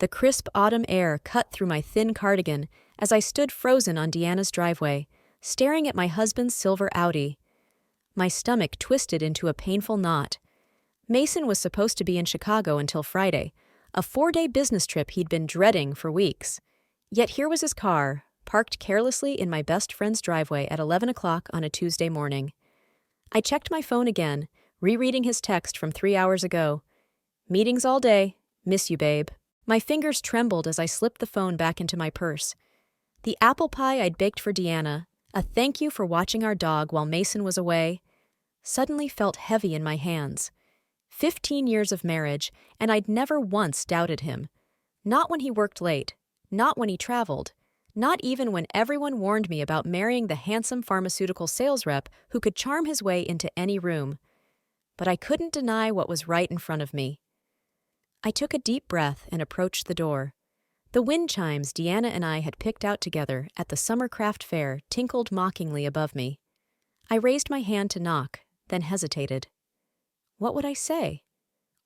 The crisp autumn air cut through my thin cardigan as I stood frozen on Deanna's driveway, staring at my husband's silver Audi. My stomach twisted into a painful knot. Mason was supposed to be in Chicago until Friday, a 4-day business trip he'd been dreading for weeks. Yet here was his car, parked carelessly in my best friend's driveway at 11 o'clock on a Tuesday morning. I checked my phone again, rereading his text from 3 hours ago. "Meetings all day. Miss you, babe." My fingers trembled as I slipped the phone back into my purse. The apple pie I'd baked for Deanna, a thank you for watching our dog while Mason was away, suddenly felt heavy in my hands. 15 years of marriage, and I'd never once doubted him. Not when he worked late, not when he traveled, not even when everyone warned me about marrying the handsome pharmaceutical sales rep who could charm his way into any room. But I couldn't deny what was right in front of me. I took a deep breath and approached the door. The wind chimes Deanna and I had picked out together at the summer craft fair tinkled mockingly above me. I raised my hand to knock, then hesitated. What would I say?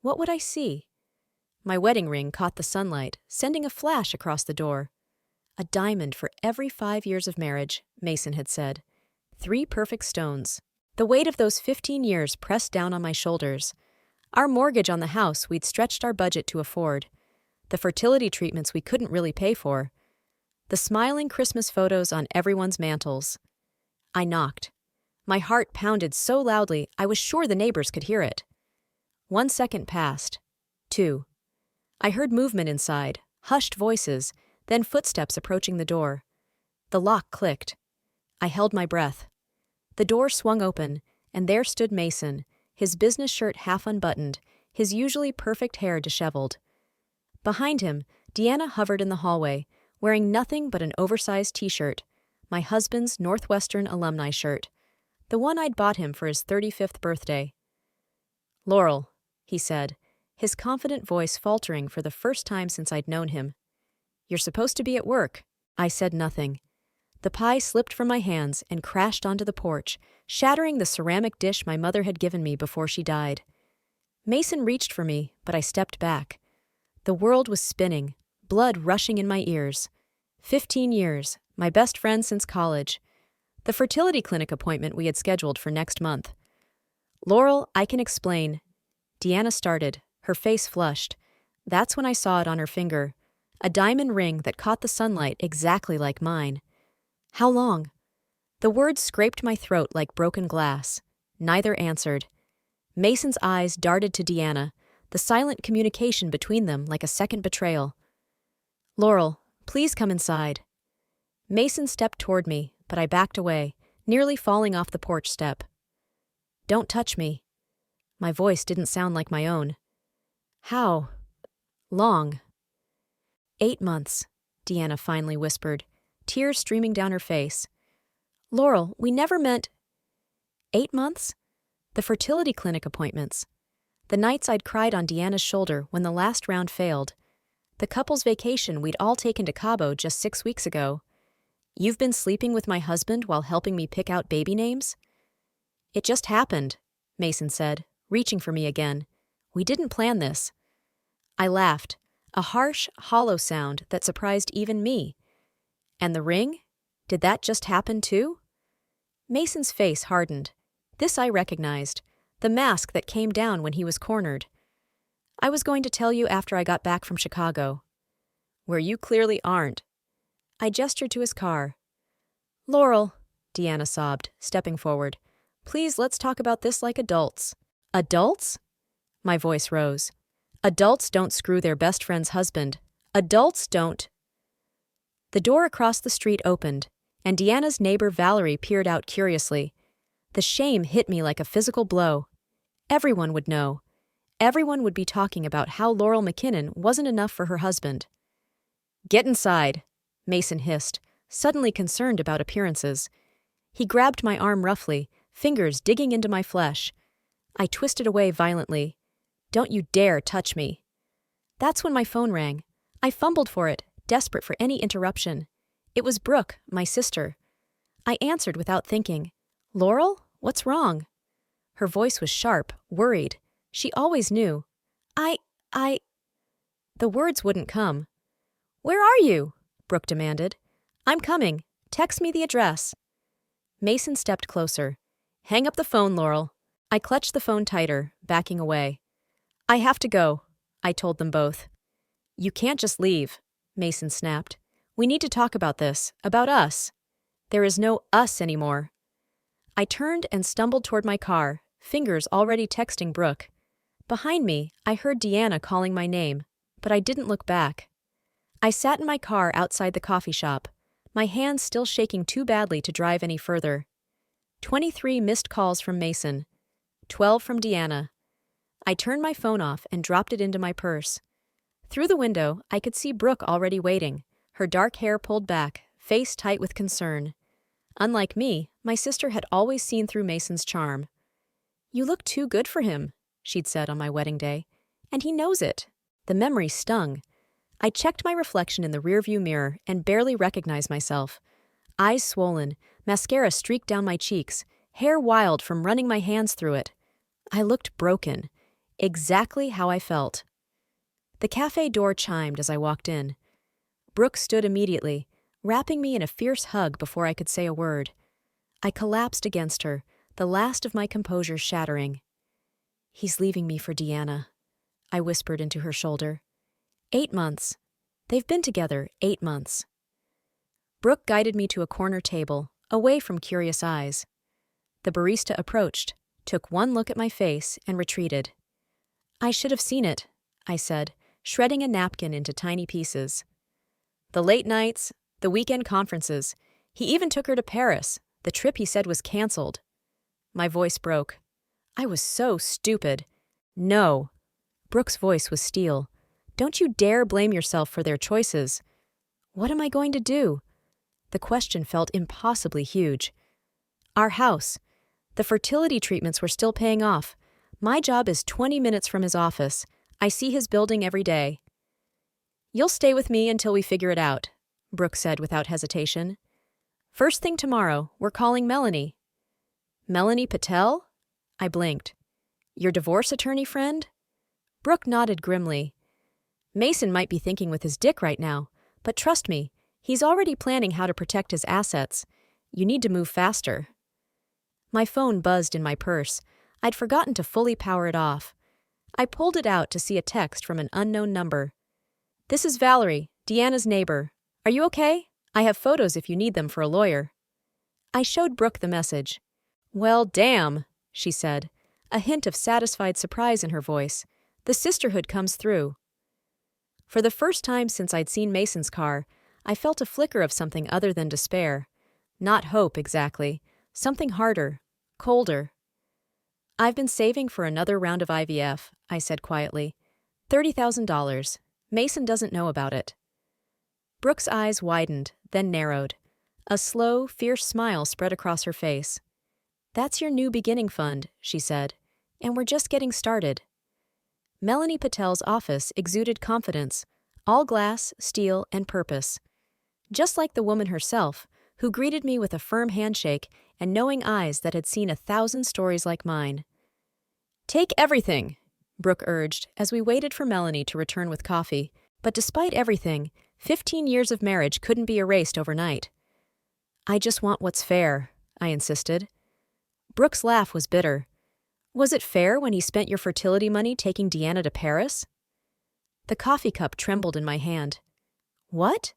What would I see? My wedding ring caught the sunlight, sending a flash across the door. "A diamond for every 5 years of marriage," Mason had said. 3 perfect stones. The weight of those 15 years pressed down on my shoulders. Our mortgage on the house we'd stretched our budget to afford. The fertility treatments we couldn't really pay for. The smiling Christmas photos on everyone's mantles. I knocked. My heart pounded so loudly I was sure the neighbors could hear it. 1 second passed. 2. I heard movement inside, hushed voices, then footsteps approaching the door. The lock clicked. I held my breath. The door swung open, and there stood Mason, his business shirt half unbuttoned, his usually perfect hair disheveled. Behind him, Deanna hovered in the hallway, wearing nothing but an oversized t-shirt, my husband's Northwestern alumni shirt, the one I'd bought him for his 35th birthday. "Laurel," he said, his confident voice faltering for the first time since I'd known him. "You're supposed to be at work." I said nothing. The pie slipped from my hands and crashed onto the porch, shattering the ceramic dish my mother had given me before she died. Mason reached for me, but I stepped back. The world was spinning, blood rushing in my ears. 15 years, my best friend since college. The fertility clinic appointment we had scheduled for next month. "Laurel, I can explain." Deanna started, her face flushed. That's when I saw it on her finger. A diamond ring that caught the sunlight exactly like mine. "How long?" The words scraped my throat like broken glass. Neither answered. Mason's eyes darted to Deanna, the silent communication between them like a second betrayal. "Laurel, please come inside." Mason stepped toward me, but I backed away, nearly falling off the porch step. "Don't touch me." My voice didn't sound like my own. "How long?" 8 months, Deanna finally whispered, tears streaming down her face. "Laurel, we never meant—" 8 months? The fertility clinic appointments. The nights I'd cried on Deanna's shoulder when the last round failed. The couple's vacation we'd all taken to Cabo just 6 weeks ago. "You've been sleeping with my husband while helping me pick out baby names?" "It just happened," Mason said, reaching for me again. "We didn't plan this." I laughed, a harsh, hollow sound that surprised even me. "And the ring? Did that just happen too?" Mason's face hardened. This I recognized, the mask that came down when he was cornered. "I was going to tell you after I got back from Chicago." "Where you clearly aren't." I gestured to his car. "Laurel," Deanna sobbed, stepping forward. "Please, let's talk about this like adults." "Adults?" My voice rose. "Adults don't screw their best friend's husband. Adults don't—" The door across the street opened, and Deanna's neighbor Valerie peered out curiously. The shame hit me like a physical blow. Everyone would know. Everyone would be talking about how Laurel McKinnon wasn't enough for her husband. "Get inside," Mason hissed, suddenly concerned about appearances. He grabbed my arm roughly, fingers digging into my flesh. I twisted away violently. "Don't you dare touch me." That's when my phone rang. I fumbled for it, desperate for any interruption. It was Brooke, my sister. I answered without thinking. "Laurel, what's wrong?" Her voice was sharp, worried. She always knew. I... The words wouldn't come. "Where are you?" Brooke demanded. "I'm coming. Text me the address." Mason stepped closer. "Hang up the phone, Laurel." I clutched the phone tighter, backing away. "I have to go," I told them both. "You can't just leave," Mason snapped. "We need to talk about this, about us. There is no us anymore." I turned and stumbled toward my car, fingers already texting Brooke. Behind me, I heard Deanna calling my name, but I didn't look back. I sat in my car outside the coffee shop, my hands still shaking too badly to drive any further. 23 missed calls from Mason, 12 from Deanna. I turned my phone off and dropped it into my purse. Through the window, I could see Brooke already waiting, her dark hair pulled back, face tight with concern. Unlike me, my sister had always seen through Mason's charm. "You look too good for him," she'd said on my wedding day. "And he knows it." The memory stung. I checked my reflection in the rearview mirror and barely recognized myself. Eyes swollen, mascara streaked down my cheeks, hair wild from running my hands through it. I looked broken. Exactly how I felt. The cafe door chimed as I walked in. Brooke stood immediately, wrapping me in a fierce hug before I could say a word. I collapsed against her, the last of my composure shattering. "He's leaving me for Deanna," I whispered into her shoulder. 8 months. They've been together 8 months. Brooke guided me to a corner table, away from curious eyes. The barista approached, took one look at my face, and retreated. "I should have seen it," I said, shredding a napkin into tiny pieces. "The late nights, the weekend conferences. He even took her to Paris, the trip he said was canceled." My voice broke. I was so stupid. "No." Brooke's voice was steel. "Don't you dare blame yourself for their choices." What am I going to do? The question felt impossibly huge. Our house. The fertility treatments were still paying off. My job is 20 minutes from his office. I see his building every day. "You'll stay with me until we figure it out," Brooke said without hesitation. "First thing tomorrow, we're calling Melanie." "Melanie Patel?" I blinked. "Your divorce attorney friend?" Brooke nodded grimly. "Mason might be thinking with his dick right now, but trust me, he's already planning how to protect his assets. You need to move faster." My phone buzzed in my purse. I'd forgotten to fully power it off. I pulled it out to see a text from an unknown number. "This is Valerie, Deanna's neighbor. Are you okay? I have photos if you need them for a lawyer." I showed Brooke the message. "Well, damn," she said, a hint of satisfied surprise in her voice. "The sisterhood comes through." For the first time since I'd seen Mason's car, I felt a flicker of something other than despair. Not hope, exactly. Something harder, colder. "I've been saving for another round of IVF," I said quietly. $30,000. Mason doesn't know about it." Brooke's eyes widened, then narrowed. A slow, fierce smile spread across her face. "That's your new beginning fund," she said, "and we're just getting started." Melanie Patel's office exuded confidence, all glass, steel, and purpose. Just like the woman herself, who greeted me with a firm handshake and knowing eyes that had seen 1,000 stories like mine. "Take everything," Brooke urged as we waited for Melanie to return with coffee. But despite everything, 15 years of marriage couldn't be erased overnight. "I just want what's fair," I insisted. Brooke's laugh was bitter. "Was it fair when he spent your fertility money taking Deanna to Paris?" The coffee cup trembled in my hand. "What?"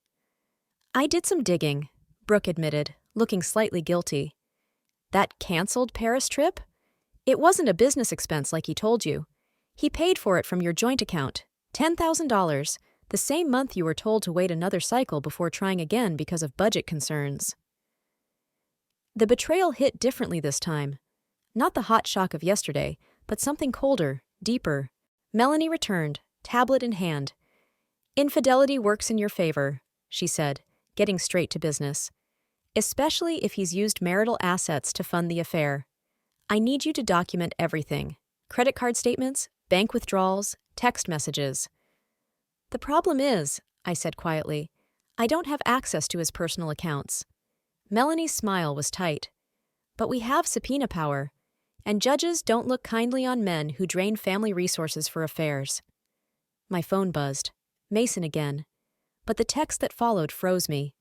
"I did some digging," Brooke admitted, looking slightly guilty. "That canceled Paris trip? It wasn't a business expense like he told you. He paid for it from your joint account, $10,000, the same month you were told to wait another cycle before trying again because of budget concerns." The betrayal hit differently this time. Not the hot shock of yesterday, but something colder, deeper. Melanie returned, tablet in hand. "Infidelity works in your favor," she said, getting straight to business. "Especially if he's used marital assets to fund the affair. I need you to document everything. Credit card statements, bank withdrawals, text messages." "The problem is," I said quietly, "I don't have access to his personal accounts." Melanie's smile was tight. "But we have subpoena power, and judges don't look kindly on men who drain family resources for affairs." My phone buzzed. Mason again. But the text that followed froze me.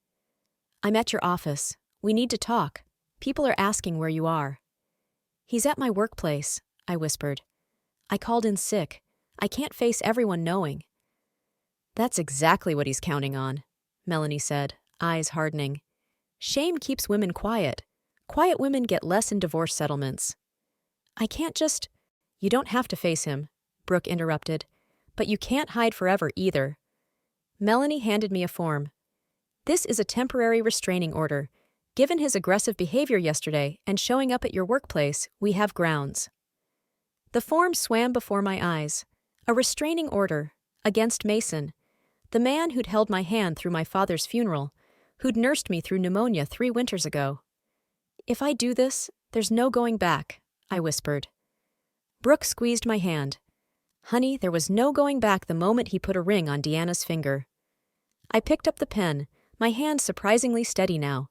I'm at your office. We need to talk. People are asking where you are. He's at my workplace, I whispered. I called in sick. I can't face everyone knowing. That's exactly what he's counting on, Melanie said, eyes hardening. Shame keeps women quiet. Quiet women get less in divorce settlements. I can't just... You don't have to face him, Brooke interrupted. But you can't hide forever either. Melanie handed me a form. This is a temporary restraining order. Given his aggressive behavior yesterday and showing up at your workplace, we have grounds. The form swam before my eyes. A restraining order against Mason, the man who'd held my hand through my father's funeral, who'd nursed me through pneumonia 3 winters ago. If I do this, there's no going back, I whispered. Brooke squeezed my hand. Honey, there was no going back the moment he put a ring on Deanna's finger. I picked up the pen, my hand surprisingly steady now.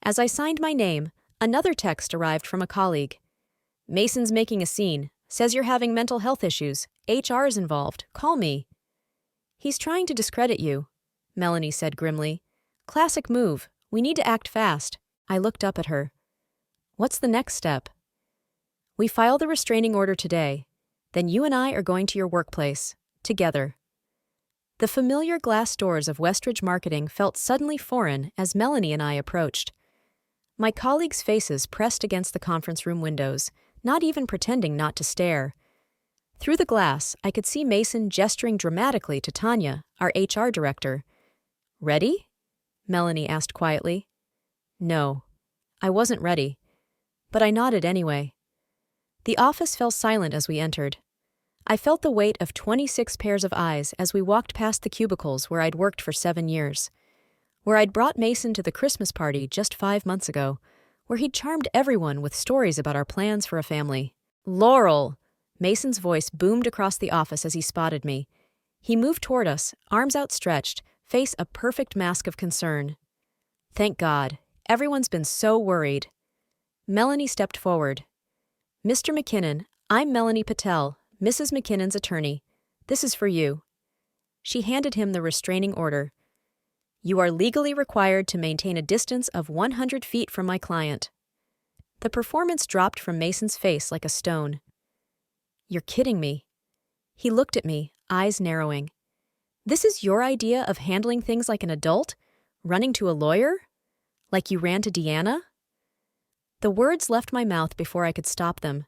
As I signed my name, another text arrived from a colleague. Mason's making a scene, says you're having mental health issues, HR's involved, call me. He's trying to discredit you, Melanie said grimly. Classic move, we need to act fast. I looked up at her. What's the next step? We file the restraining order today. Then you and I are going to your workplace, together. The familiar glass doors of Westridge Marketing felt suddenly foreign as Melanie and I approached. My colleagues' faces pressed against the conference room windows, not even pretending not to stare. Through the glass, I could see Mason gesturing dramatically to Tanya, our HR director. Ready? Melanie asked quietly. No, I wasn't ready. But I nodded anyway. The office fell silent as we entered. I felt the weight of 26 pairs of eyes as we walked past the cubicles where I'd worked for 7 years, where I'd brought Mason to the Christmas party just 5 months ago, where he'd charmed everyone with stories about our plans for a family. Laurel! Mason's voice boomed across the office as he spotted me. He moved toward us, arms outstretched, face a perfect mask of concern. Thank God. Everyone's been so worried. Melanie stepped forward. Mr. McKinnon, I'm Melanie Patel, Mrs. McKinnon's attorney. This is for you. She handed him the restraining order. You are legally required to maintain a distance of 100 feet from my client. The performance dropped from Mason's face like a stone. You're kidding me. He looked at me, eyes narrowing. This is your idea of handling things like an adult? Running to a lawyer? Like you ran to Deanna? The words left my mouth before I could stop them.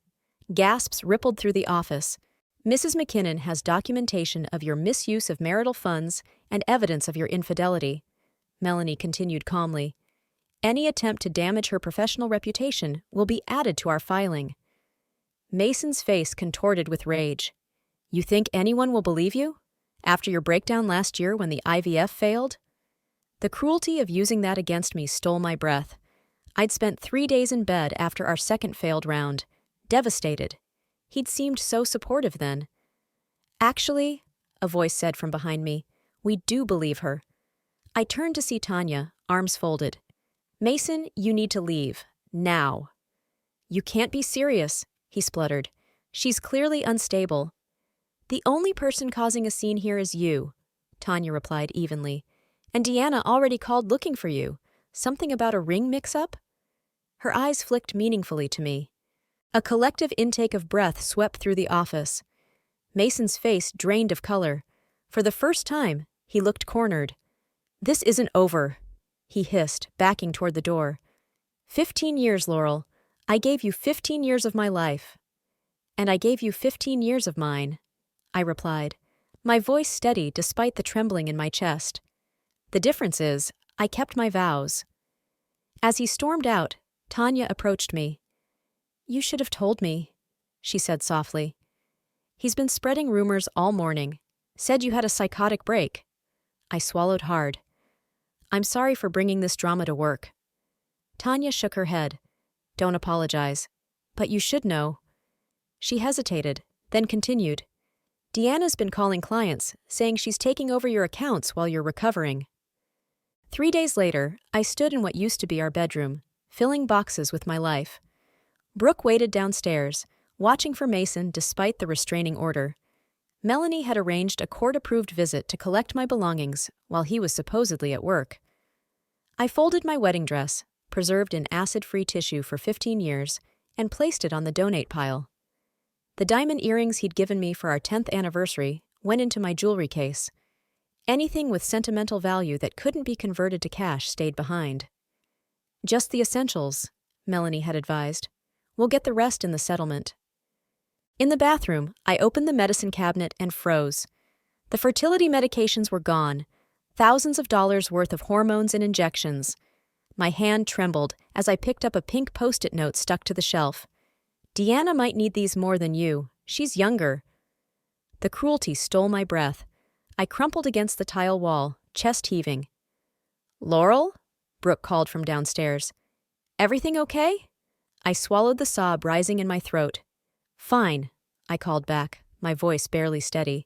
Gasps rippled through the office. Mrs. McKinnon has documentation of your misuse of marital funds and evidence of your infidelity, Melanie continued calmly. Any attempt to damage her professional reputation will be added to our filing. Mason's face contorted with rage. You think anyone will believe you? After your breakdown last year when the IVF failed? The cruelty of using that against me stole my breath. I'd spent 3 days in bed after our second failed round, devastated. He'd seemed so supportive then. Actually, a voice said from behind me, we do believe her. I turned to see Tanya, arms folded. Mason, you need to leave. Now. You can't be serious, he spluttered. She's clearly unstable. The only person causing a scene here is you, Tanya replied evenly. And Deanna already called looking for you. Something about a ring mix-up? Her eyes flicked meaningfully to me. A collective intake of breath swept through the office. Mason's face drained of color. For the first time, he looked cornered. This isn't over, he hissed, backing toward the door. 15 years, Laurel. I gave you 15 years of my life. And I gave you 15 years of mine, I replied, my voice steady despite the trembling in my chest. The difference is, I kept my vows. As he stormed out, Tanya approached me. You should have told me, she said softly. He's been spreading rumors all morning. Said you had a psychotic break. I swallowed hard. I'm sorry for bringing this drama to work. Tanya shook her head. Don't apologize. But you should know. She hesitated, then continued. Deanna's been calling clients, saying she's taking over your accounts while you're recovering. 3 days later, I stood in what used to be our bedroom, filling boxes with my life. Brooke waited downstairs, watching for Mason despite the restraining order. Melanie had arranged a court-approved visit to collect my belongings while he was supposedly at work. I folded my wedding dress, preserved in acid-free tissue for 15 years, and placed it on the donate pile. The diamond earrings he'd given me for our 10th anniversary went into my jewelry case. Anything with sentimental value that couldn't be converted to cash stayed behind. "Just the essentials," Melanie had advised. "We'll get the rest in the settlement." In the bathroom, I opened the medicine cabinet and froze. The fertility medications were gone, thousands of dollars worth of hormones and injections. My hand trembled as I picked up a pink Post-it note stuck to the shelf. "Deanna might need these more than you. She's younger." The cruelty stole my breath. I crumpled against the tile wall, chest heaving. "Laurel?" Brooke called from downstairs. "Everything okay?" I swallowed the sob rising in my throat. "Fine," I called back, my voice barely steady.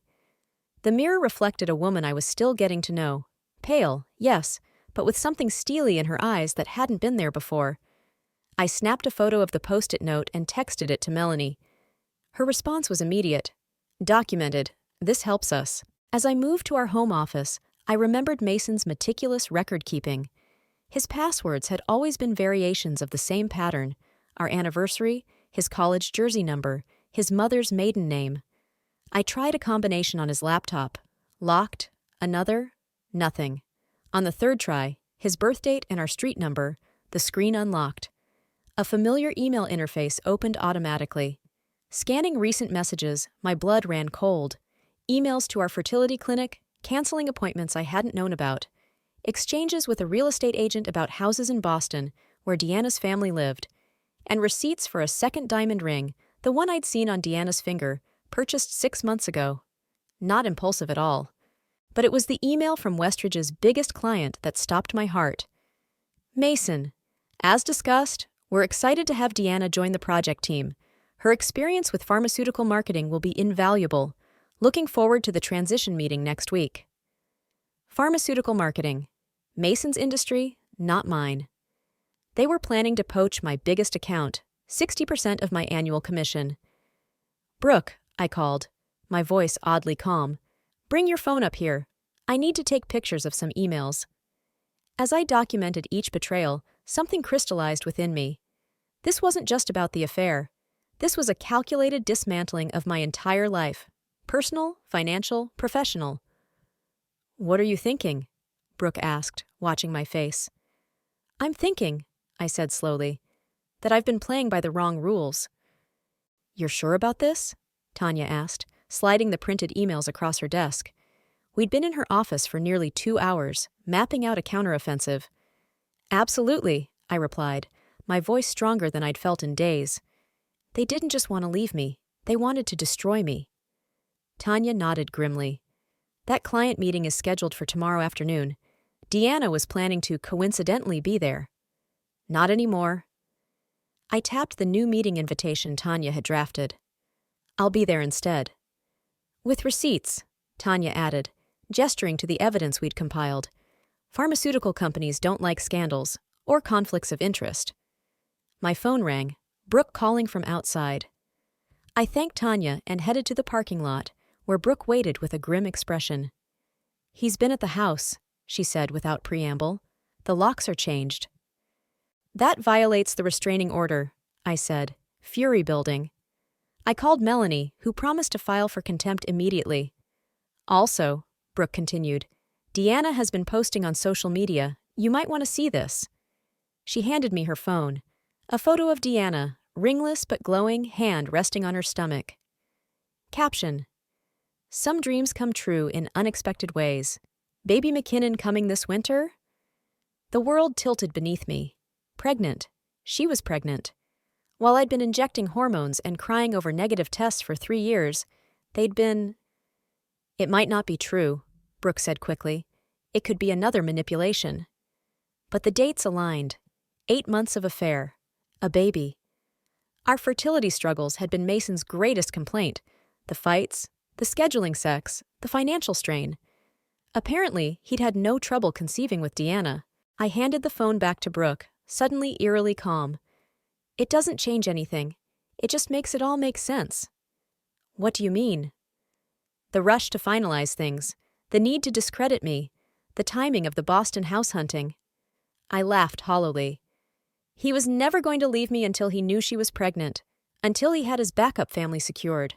The mirror reflected a woman I was still getting to know. Pale, yes, but with something steely in her eyes that hadn't been there before. I snapped a photo of the Post-it note and texted it to Melanie. Her response was immediate. "Documented. This helps us." As I moved to our home office, I remembered Mason's meticulous record-keeping. His passwords had always been variations of the same pattern: our anniversary, his college jersey number, his mother's maiden name. I tried a combination on his laptop. Locked. Another. Nothing. On the third try, his birthdate and our street number, the screen unlocked. A familiar email interface opened automatically. Scanning recent messages, my blood ran cold. Emails to our fertility clinic, canceling appointments I hadn't known about. Exchanges with a real estate agent about houses in Boston, where Deanna's family lived. And receipts for a second diamond ring, the one I'd seen on Deanna's finger, purchased 6 months ago. Not impulsive at all. But it was the email from Westridge's biggest client that stopped my heart. "Mason, as discussed, we're excited to have Deanna join the project team. Her experience with pharmaceutical marketing will be invaluable. Looking forward to the transition meeting next week." Pharmaceutical marketing. Mason's industry, not mine. They were planning to poach my biggest account, 60% of my annual commission. "Brooke," I called, my voice oddly calm. "Bring your phone up here. I need to take pictures of some emails." As I documented each betrayal, something crystallized within me. This wasn't just about the affair. This was a calculated dismantling of my entire life. Personal, financial, professional. "What are you thinking?" Brooke asked, watching my face. "I'm thinking," I said slowly, "that I've been playing by the wrong rules." "You're sure about this?" Tanya asked, sliding the printed emails across her desk. We'd been in her office for nearly 2 hours, mapping out a counteroffensive. "Absolutely," I replied, my voice stronger than I'd felt in days. "They didn't just want to leave me. They wanted to destroy me." Tanya nodded grimly. "That client meeting is scheduled for tomorrow afternoon. Deanna was planning to coincidentally be there." "Not anymore." I tapped the new meeting invitation Tanya had drafted. "I'll be there instead." "With receipts," Tanya added, gesturing to the evidence we'd compiled. "Pharmaceutical companies don't like scandals or conflicts of interest." My phone rang, Brooke calling from outside. I thanked Tanya and headed to the parking lot, where Brooke waited with a grim expression. "He's been at the house," she said without preamble. "The locks are changed." "That violates the restraining order," I said, fury building. I called Melanie, who promised to file for contempt immediately. "Also," Brooke continued, "Deanna has been posting on social media. You might want to see this." She handed me her phone. A photo of Deanna, ringless but glowing, hand resting on her stomach. Caption: "Some dreams come true in unexpected ways. Baby McKinnon coming this winter?" The world tilted beneath me. Pregnant. She was pregnant. While I'd been injecting hormones and crying over negative tests for 3 years, they'd been... "It might not be true," Brooke said quickly. "It could be another manipulation." But the dates aligned. 8 months of affair. A baby. Our fertility struggles had been Mason's greatest complaint. The fights, the scheduling sex, the financial strain. Apparently, he'd had no trouble conceiving with Deanna. I handed the phone back to Brooke, suddenly eerily calm. "It doesn't change anything. It just makes it all make sense." "What do you mean?" The rush to finalize things, the need to discredit me, the timing of the Boston house hunting. I laughed hollowly. He was never going to leave me until he knew she was pregnant, until he had his backup family secured.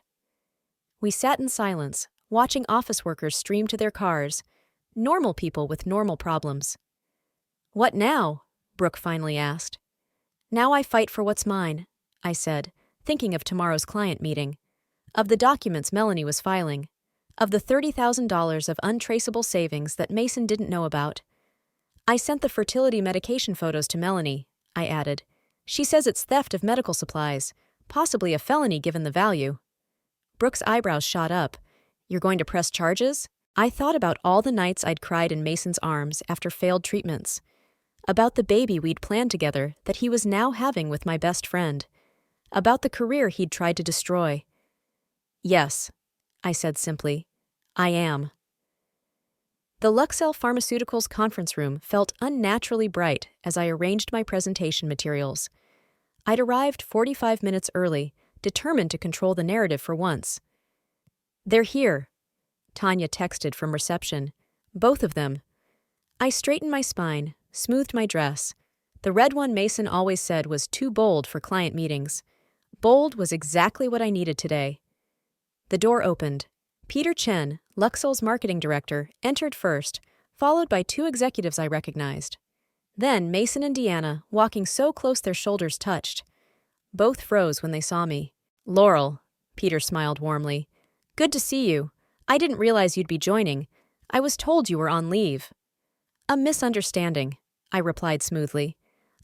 We sat in silence, watching office workers stream to their cars, normal people with normal problems. "What now?" Brooke finally asked. "Now I fight for what's mine," I said, thinking of tomorrow's client meeting, of the documents Melanie was filing, of the $30,000 of untraceable savings that Mason didn't know about. "I sent the fertility medication photos to Melanie," I added. "She says it's theft of medical supplies, possibly a felony given the value." Brooke's eyebrows shot up. "You're going to press charges?" I thought about all the nights I'd cried in Mason's arms after failed treatments, about the baby we'd planned together that he was now having with my best friend, about the career he'd tried to destroy. "Yes," I said simply. "I am." The Luxell Pharmaceuticals conference room felt unnaturally bright as I arranged my presentation materials. I'd arrived 45 minutes early, determined to control the narrative for once. "They're here," Tanya texted from reception. "Both of them." I straightened my spine, smoothed my dress. The red one Mason always said was too bold for client meetings. Bold was exactly what I needed today. The door opened. Peter Chen, Luxell's marketing director, entered first, followed by two executives I recognized. Then Mason and Deanna, walking so close their shoulders touched. Both froze when they saw me. "Laurel," Peter smiled warmly. "Good to see you. I didn't realize you'd be joining. I was told you were on leave." "A misunderstanding," I replied smoothly.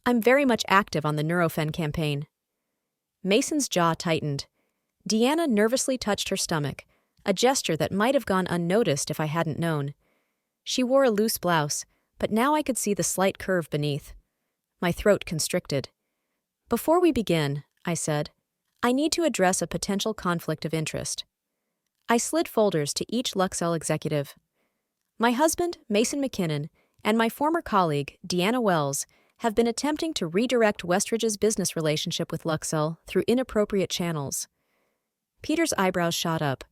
"I'm very much active on the Nurofen campaign." Mason's jaw tightened. Deanna nervously touched her stomach, a gesture that might have gone unnoticed if I hadn't known. She wore a loose blouse, but now I could see the slight curve beneath. My throat constricted. "Before we begin," I said, "I need to address a potential conflict of interest." I slid folders to each Luxell executive. "My husband, Mason McKinnon, and my former colleague, Deanna Wells, have been attempting to redirect Westridge's business relationship with Luxell through inappropriate channels." Peter's eyebrows shot up.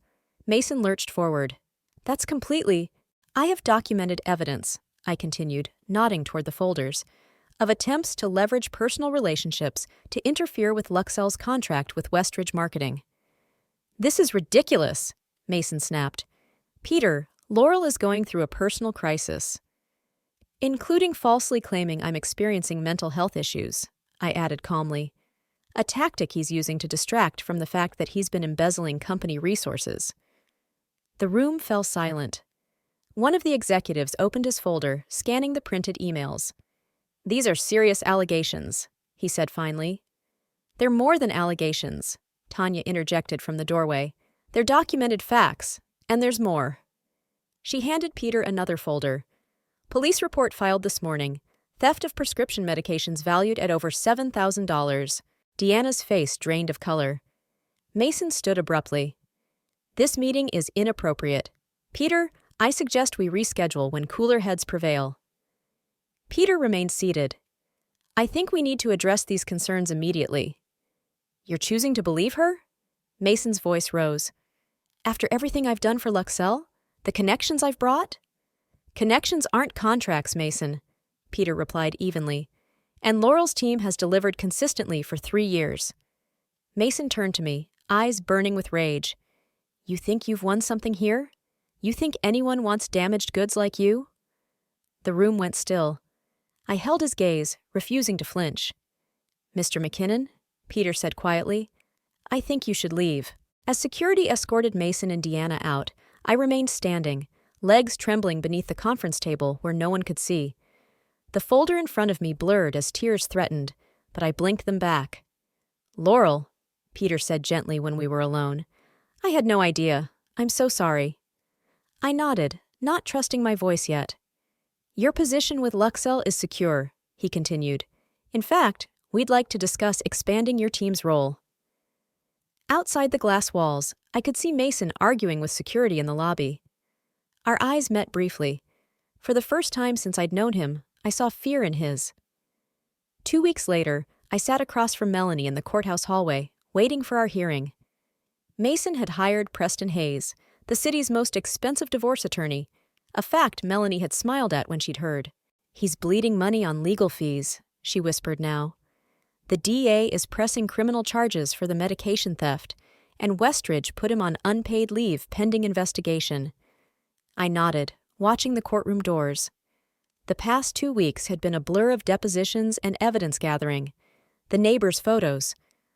Mason lurched forward. "That's completely—" "I have documented evidence," I continued, nodding toward the folders, "of attempts to leverage personal relationships to interfere with Luxell's contract with Westridge Marketing." "This is ridiculous," Mason snapped. "Peter, Laurel is going through a personal crisis." "Including falsely claiming I'm experiencing mental health issues," I added calmly. "A tactic he's using to distract from the fact that he's been embezzling company resources." The room fell silent. One of the executives opened his folder, scanning the printed emails. "These are serious allegations," he said finally. "They're more than allegations," Tanya interjected from the doorway. "They're documented facts, and there's more." She handed Peter another folder. "Police report filed this morning. Theft of prescription medications valued at over $7,000. Deanna's face drained of color. Mason stood abruptly. "This meeting is inappropriate. Peter, I suggest we reschedule when cooler heads prevail." Peter remained seated. "I think we need to address these concerns immediately." "You're choosing to believe her?" Mason's voice rose. "After everything I've done for Luxell? The connections I've brought?" "Connections aren't contracts, Mason," Peter replied evenly. "And Laurel's team has delivered consistently for 3 years." Mason turned to me, eyes burning with rage. "You think you've won something here? You think anyone wants damaged goods like you?" The room went still. I held his gaze, refusing to flinch. "Mr. McKinnon," Peter said quietly, "I think you should leave." As security escorted Mason and Deanna out, I remained standing, legs trembling beneath the conference table where no one could see. The folder in front of me blurred as tears threatened, but I blinked them back. "Laurel," Peter said gently when we were alone, "I had no idea. I'm so sorry." I nodded, not trusting my voice yet. "Your position with Luxell is secure," he continued. "In fact, we'd like to discuss expanding your team's role." Outside the glass walls, I could see Mason arguing with security in the lobby. Our eyes met briefly. For the first time since I'd known him, I saw fear in his. 2 weeks later, I sat across from Melanie in the courthouse hallway, waiting for our hearing. Mason had hired Preston Hayes, the city's most expensive divorce attorney, a fact Melanie had smiled at when she'd heard. "He's bleeding money on legal fees," she whispered now. "The DA is pressing criminal charges for the medication theft, and Westridge put him on unpaid leave pending investigation." I nodded, watching the courtroom doors. The past 2 weeks had been a blur of depositions and evidence gathering. The neighbors' photos,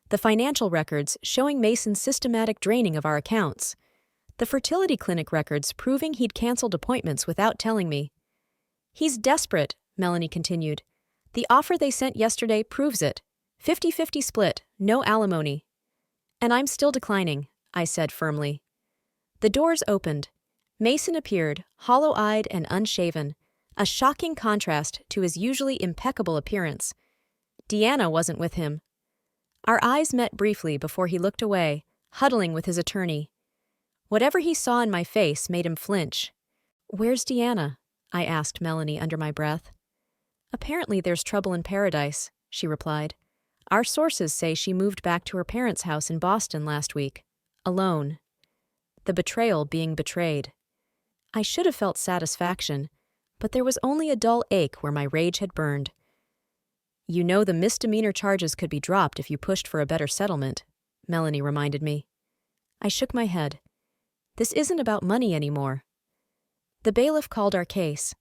the financial records showing Mason's systematic draining of our accounts, the fertility clinic records proving he'd canceled appointments without telling me. "He's desperate," Melanie continued. "The offer they sent yesterday proves it. 50-50 split, no alimony." "And I'm still declining," I said firmly. The doors opened. Mason appeared, hollow-eyed and unshaven, a shocking contrast to his usually impeccable appearance. Deanna wasn't with him. Our eyes met briefly before he looked away, huddling with his attorney. Whatever he saw in my face made him flinch. "Where's Deanna?" I asked Melanie under my breath. "Apparently there's trouble in paradise," she replied. "Our sources say she moved back to her parents' house in Boston last week, alone." The betrayal being betrayed. I should have felt satisfaction, but there was only a dull ache where my rage had burned. "You know the misdemeanor charges could be dropped if you pushed for a better settlement," Melanie reminded me. I shook my head. "This isn't about money anymore." The bailiff called our case.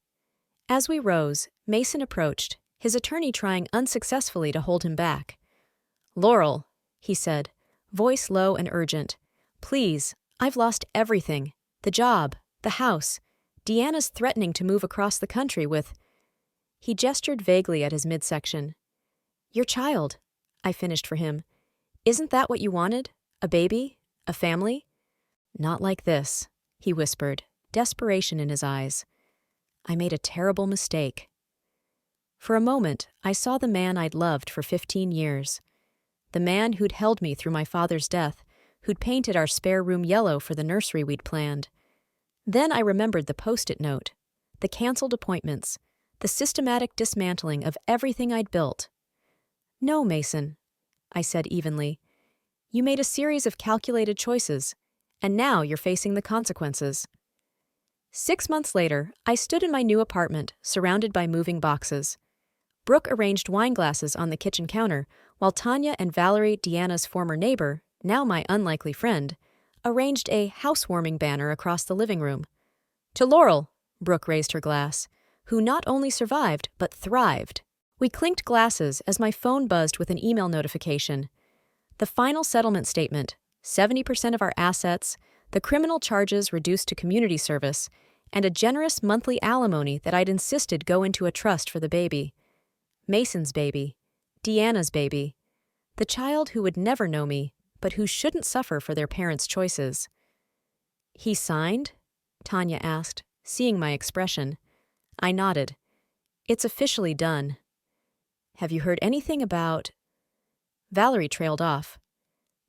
As we rose, Mason approached, his attorney trying unsuccessfully to hold him back. "Laurel," he said, voice low and urgent, "please, I've lost everything. The job, the house. Deanna's threatening to move across the country with—" He gestured vaguely at his midsection. "Your child," I finished for him. "Isn't that what you wanted? A baby? A family?" "Not like this," he whispered, desperation in his eyes. I made a terrible mistake. For a moment, I saw the man I'd loved for 15 years. The man who'd held me through my father's death, who'd painted our spare room yellow for the nursery we'd planned. Then I remembered the post-it note, the canceled appointments, the systematic dismantling of everything I'd built. "No, Mason," I said evenly. "You made a series of calculated choices, and now you're facing the consequences." 6 months later, I stood in my new apartment, surrounded by moving boxes. Brooke arranged wine glasses on the kitchen counter, while Tanya and Valerie, Deanna's former neighbor, now my unlikely friend, arranged a housewarming banner across the living room. "To Laurel," Brooke raised her glass, "who not only survived, but thrived." We clinked glasses as my phone buzzed with an email notification. The final settlement statement, 70% of our assets, the criminal charges reduced to community service, and a generous monthly alimony that I'd insisted go into a trust for the baby. Mason's baby. Deanna's baby. The child who would never know me, but who shouldn't suffer for their parents' choices. "He signed?" Tanya asked, seeing my expression. I nodded. "It's officially done." "Have you heard anything about—" Valerie trailed off.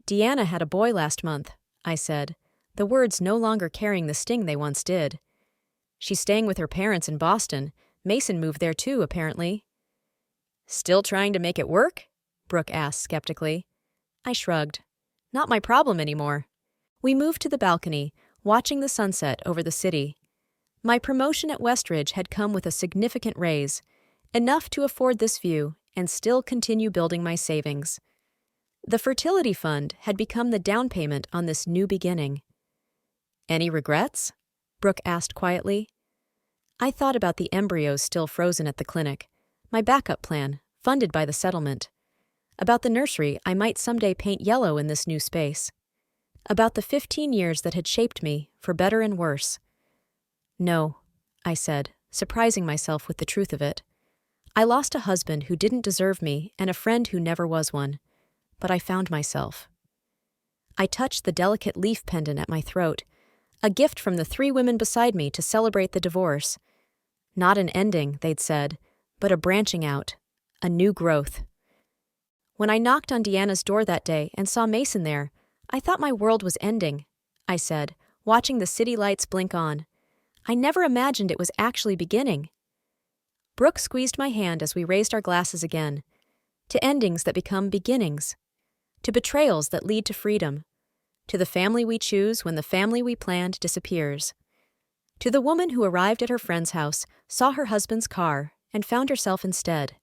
"Deanna had a boy last month," I said, the words no longer carrying the sting they once did. "She's staying with her parents in Boston. Mason moved there too, apparently." "Still trying to make it work?" Brooke asked skeptically. I shrugged. "Not my problem anymore." We moved to the balcony, watching the sunset over the city. My promotion at Westridge had come with a significant raise, enough to afford this view and still continue building my savings. The fertility fund had become the down payment on this new beginning. "Any regrets?" Brooke asked quietly. I thought about the embryos still frozen at the clinic, my backup plan, funded by the settlement. About the nursery I might someday paint yellow in this new space. About the 15 years that had shaped me, for better and worse. "No," I said, surprising myself with the truth of it. "I lost a husband who didn't deserve me and a friend who never was one. But I found myself." I touched the delicate leaf pendant at my throat, a gift from the 3 women beside me to celebrate the divorce. Not an ending, they'd said, but a branching out, a new growth. When I knocked on Deanna's door that day and saw Mason there, I thought my world was ending, I said, watching the city lights blink on. I never imagined it was actually beginning. Brooke squeezed my hand as we raised our glasses again. To endings that become beginnings. To betrayals that lead to freedom. To the family we choose when the family we planned disappears. To the woman who arrived at her friend's house, saw her husband's car, and found herself instead.